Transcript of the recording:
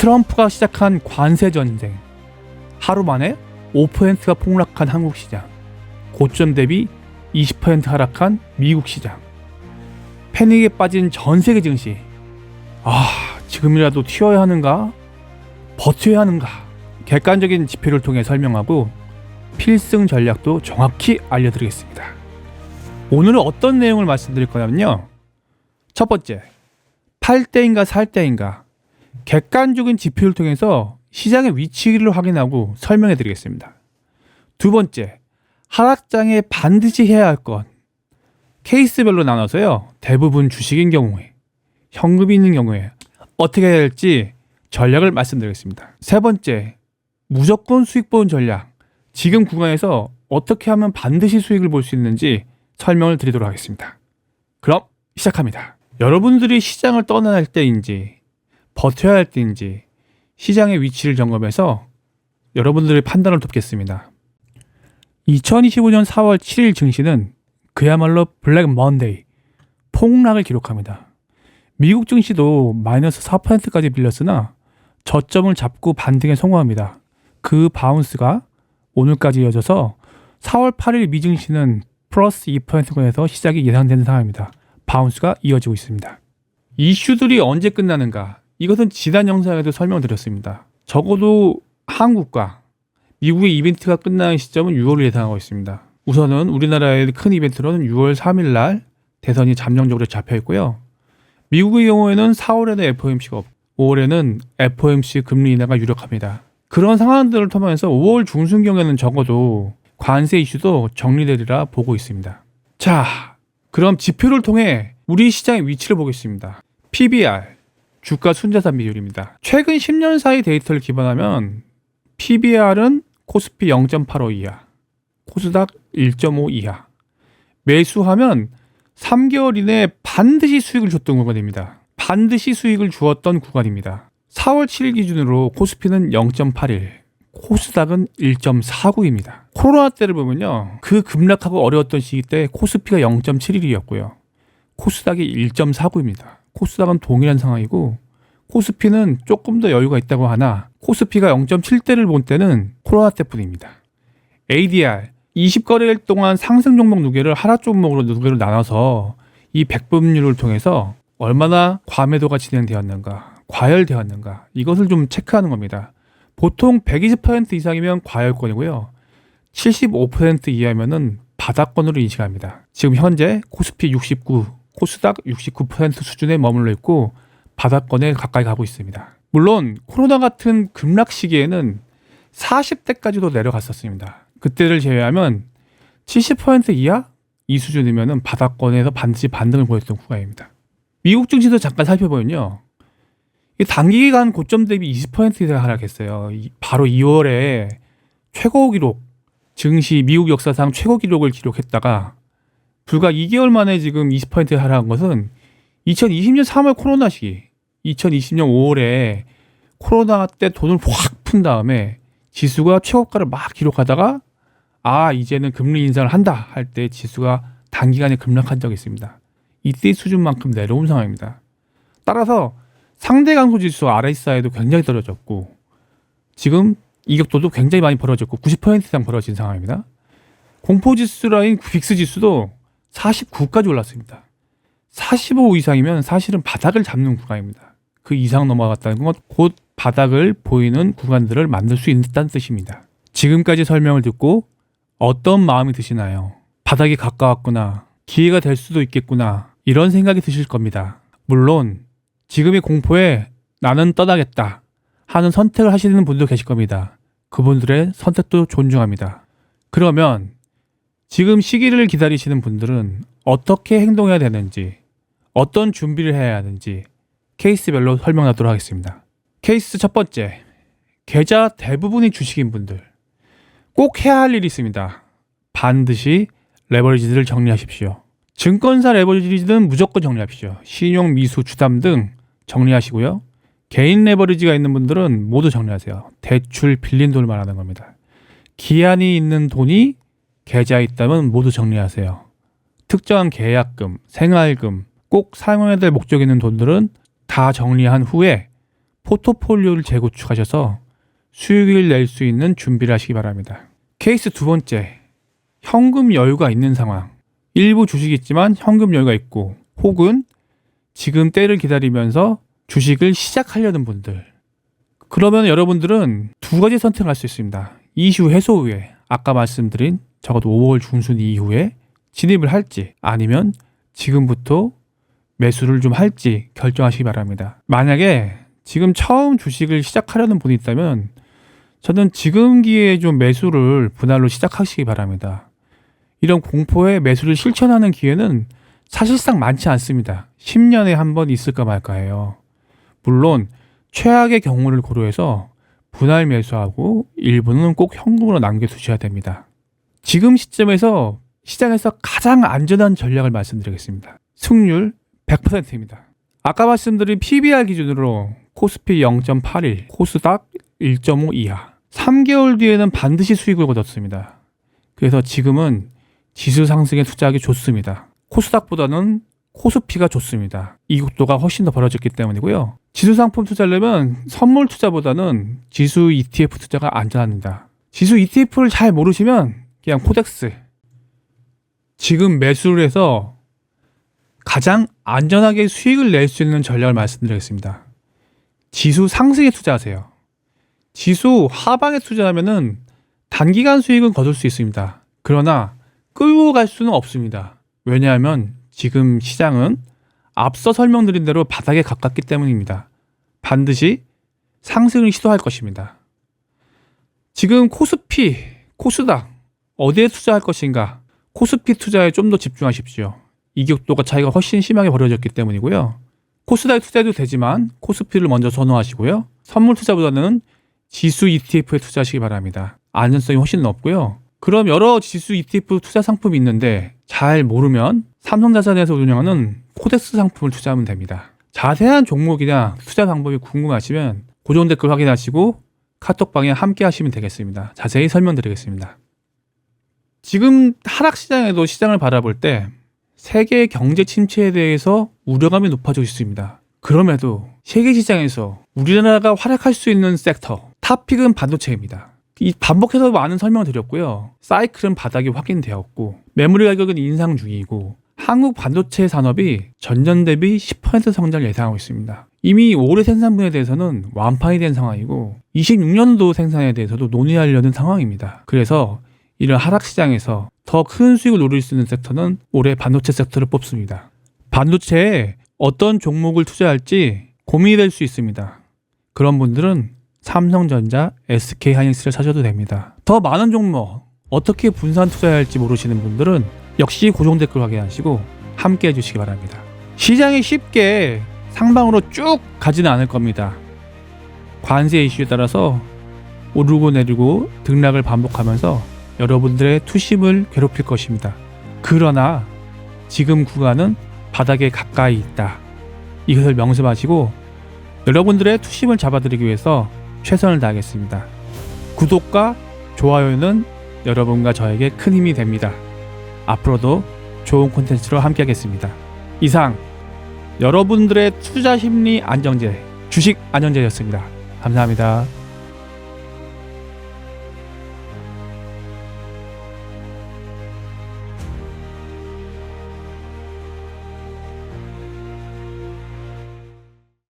트럼프가 시작한 관세 전쟁, 하루 만에 5%가 폭락한 한국 시장, 고점 대비 20% 하락한 미국 시장, 패닉에 빠진 전 세계 증시. 지금이라도 튀어야 하는가? 버텨야 하는가? 객관적인 지표를 통해 설명하고 필승 전략도 정확히 알려드리겠습니다. 오늘은 어떤 내용을 말씀드릴 거냐면요. 첫 번째, 팔 때인가 살 때인가 객관적인 지표를 통해서 시장의 위치를 확인하고 설명해 드리겠습니다. 두 번째, 하락장에 반드시 해야 할 것, 케이스별로 나눠서요. 대부분 주식인 경우에, 현금이 있는 경우에 어떻게 해야 할지 전략을 말씀드리겠습니다. 세 번째, 무조건 수익 보는 전략, 지금 구간에서 어떻게 하면 반드시 수익을 볼 수 있는지 설명을 드리도록 하겠습니다. 그럼 시작합니다. 여러분들이 시장을 떠나야 할 때인지 버텨야 할 때인지 시장의 위치를 점검해서 여러분들의 판단을 돕겠습니다. 2025년 4월 7일 증시는 그야말로 블랙 먼데이, 폭락을 기록합니다. 미국 증시도 마이너스 4%까지 밀렸으나 저점을 잡고 반등에 성공합니다. 그 바운스가 오늘까지 이어져서 4월 8일 미 증시는 플러스 2%권에서 시작이 예상되는 상황입니다. 바운스가 이어지고 있습니다. 이슈들이 언제 끝나는가? 이것은 지난 영상에도 설명드렸습니다. 적어도 한국과 미국의 이벤트가 끝나는 시점은 6월을 예상하고 있습니다. 우선은 우리나라의 큰 이벤트로는 6월 3일 날 대선이 잠정적으로 잡혀 있고요. 미국의 경우에는 4월에는 FOMC가 없고 5월에는 FOMC 금리 인하가 유력합니다. 그런 상황들을 통해서 5월 중순경에는 적어도 관세 이슈도 정리되리라 보고 있습니다. 자, 그럼 지표를 통해 우리 시장의 위치를 보겠습니다. PBR, 주가 순자산 비율입니다. 최근 10년 사이 데이터를 기반하면 PBR은 코스피 0.85 이하, 코스닥 1.5 이하. 매수하면 3개월 이내에 반드시 수익을 줬던 구간입니다. 반드시 수익을 주었던 구간입니다. 4월 7일 기준으로 코스피는 0.81, 코스닥은 1.49입니다. 코로나 때를 보면요. 그 급락하고 어려웠던 시기 때 코스피가 0.71이었고요. 코스닥이 1.49입니다. 코스닥은 동일한 상황이고 코스피는 조금 더 여유가 있다고 하나 코스피가 0.7대를 본 때는 코로나 때뿐입니다. ADR, 20거래일 동안 상승 종목 누계를 하락 종목으로 누계를 나눠서 이 백분율을 통해서 얼마나 과매도가 진행되었는가, 과열되었는가, 이것을 좀 체크하는 겁니다. 보통 120% 이상이면 과열권이고요. 75% 이하면은 바닥권으로 인식합니다. 지금 현재 코스피 69, 코스닥 69% 수준에 머물러 있고 바닥권에 가까이 가고 있습니다. 물론 코로나 같은 급락 시기에는 40대까지도 내려갔었습니다. 그때를 제외하면 70% 이하 이 수준이면은 바닥권에서 반드시 반등을 보였던 구간입니다. 미국 증시도 잠깐 살펴보면요. 단기간 고점 대비 20% 이상 하락했어요. 바로 2월에 최고 기록, 증시 미국 역사상 최고 기록을 기록했다가 불과 2개월 만에 지금 20% 하락한 것은 2020년 3월 코로나 시기, 2020년 5월에 코로나 때 돈을 확 푼 다음에 지수가 최고가를 막 기록하다가 이제는 금리 인상을 한다 할 때 지수가 단기간에 급락한 적이 있습니다. 이때 수준만큼 내려온 상황입니다. 따라서 상대 강소 지수 RSI도 굉장히 떨어졌고 지금 이격도도 굉장히 많이 벌어졌고 90% 이상 벌어진 상황입니다. 공포지수라인 빅스 지수도 49까지 올랐습니다. 45 이상이면 사실은 바닥을 잡는 구간입니다. 그 이상 넘어갔다는 건 곧 바닥을 보이는 구간들을 만들 수 있다는 뜻입니다. 지금까지 설명을 듣고 어떤 마음이 드시나요? 바닥이 가까웠구나, 기회가 될 수도 있겠구나, 이런 생각이 드실 겁니다. 물론 지금의 공포에 나는 떠나겠다 하는 선택을 하시는 분도 계실 겁니다. 그분들의 선택도 존중합니다. 그러면 지금 시기를 기다리시는 분들은 어떻게 행동해야 되는지, 어떤 준비를 해야 하는지 케이스별로 설명하도록 하겠습니다. 케이스 첫 번째, 계좌 대부분이 주식인 분들 꼭 해야 할 일이 있습니다. 반드시 레버리지를 정리하십시오. 증권사 레버리지는 무조건 정리하십시오. 신용, 미수, 주담 등 정리하시고요. 개인 레버리지가 있는 분들은 모두 정리하세요. 대출, 빌린 돈을 말하는 겁니다. 기한이 있는 돈이 계좌에 있다면 모두 정리하세요. 특정한 계약금, 생활금, 꼭 사용해야 될 목적이 있는 돈들은 다 정리한 후에 포트폴리오를 재구축하셔서 수익을 낼 수 있는 준비를 하시기 바랍니다. 케이스 두 번째, 현금 여유가 있는 상황. 일부 주식이 있지만 현금 여유가 있고, 혹은 지금 때를 기다리면서 주식을 시작하려는 분들. 그러면 여러분들은 두 가지 선택을 할 수 있습니다. 이슈 해소 후에, 아까 말씀드린 적어도 5월 중순 이후에 진입을 할지, 아니면 지금부터 매수를 좀 할지 결정하시기 바랍니다. 만약에 지금 처음 주식을 시작하려는 분이 있다면 저는 지금 기회에 좀 매수를 분할로 시작하시기 바랍니다. 이런 공포에 매수를 실천하는 기회는 사실상 많지 않습니다. 10년에 한 번 있을까 말까 해요. 물론 최악의 경우를 고려해서 분할 매수하고 일부는 꼭 현금으로 남겨두셔야 됩니다. 지금 시점에서 시장에서 가장 안전한 전략을 말씀드리겠습니다. 승률 100%입니다. 아까 말씀드린 PBR 기준으로 코스피 0.81, 코스닥 1.5 이하. 3개월 뒤에는 반드시 수익을 거뒀습니다. 그래서 지금은 지수 상승에 투자하기 좋습니다. 코스닥보다는 코스피가 좋습니다. 이국도가 훨씬 더 벌어졌기 때문이고요. 지수 상품 투자하려면 선물 투자보다는 지수 ETF 투자가 안전합니다. 지수 ETF를 잘 모르시면 그냥 코덱스. 지금 매수를 해서 가장 안전하게 수익을 낼 수 있는 전략을 말씀드리겠습니다. 지수 상승에 투자하세요. 지수 하방에 투자하면은 단기간 수익은 거둘 수 있습니다. 그러나 끌고 갈 수는 없습니다. 왜냐하면 지금 시장은 앞서 설명드린 대로 바닥에 가깝기 때문입니다. 반드시 상승을 시도할 것입니다. 지금 코스피, 코스닥 어디에 투자할 것인가? 코스피 투자에 좀 더 집중하십시오. 이격도가 차이가 훨씬 심하게 벌어졌기 때문이고요. 코스닥에 투자해도 되지만 코스피를 먼저 선호하시고요. 선물 투자보다는 지수 ETF에 투자하시기 바랍니다. 안전성이 훨씬 높고요. 그럼 여러 지수 ETF 투자 상품이 있는데 잘 모르면 삼성자산에서 운영하는 코덱스 상품을 투자하면 됩니다. 자세한 종목이나 투자 방법이 궁금하시면 고정 댓글 확인하시고 카톡방에 함께 하시면 되겠습니다. 자세히 설명드리겠습니다. 지금 하락시장에도 시장을 바라볼 때 세계 경제 침체에 대해서 우려감이 높아지고 있습니다. 그럼에도 세계 시장에서 우리나라가 활약할 수 있는 섹터 탑픽은 반도체입니다. 이 반복해서 많은 설명을 드렸고요. 사이클은 바닥이 확인되었고 메모리 가격은 인상 중이고 한국 반도체 산업이 전년 대비 10% 성장을 예상하고 있습니다. 이미 올해 생산분에 대해서는 완판이 된 상황이고 26년도 생산에 대해서도 논의하려는 상황입니다. 그래서 이런 하락시장에서 더 큰 수익을 노릴 수 있는 섹터는 올해 반도체 섹터를 뽑습니다. 반도체에 어떤 종목을 투자할지 고민이 될 수 있습니다. 그런 분들은 삼성전자, SK하이닉스를 사셔도 됩니다. 더 많은 종목, 어떻게 분산 투자해야 할지 모르시는 분들은 역시 고정 댓글 확인하시고 함께 해주시기 바랍니다. 시장이 쉽게 상방으로 쭉 가지는 않을 겁니다. 관세 이슈에 따라서 오르고 내리고 등락을 반복하면서 여러분들의 투심을 괴롭힐 것입니다. 그러나 지금 구간은 바닥에 가까이 있다. 이것을 명심하시고 여러분들의 투심을 잡아드리기 위해서 최선을 다하겠습니다. 구독과 좋아요는 여러분과 저에게 큰 힘이 됩니다. 앞으로도 좋은 콘텐츠로 함께 하겠습니다. 이상 여러분들의 투자 심리 안정제, 주식 안정제였습니다. 감사합니다.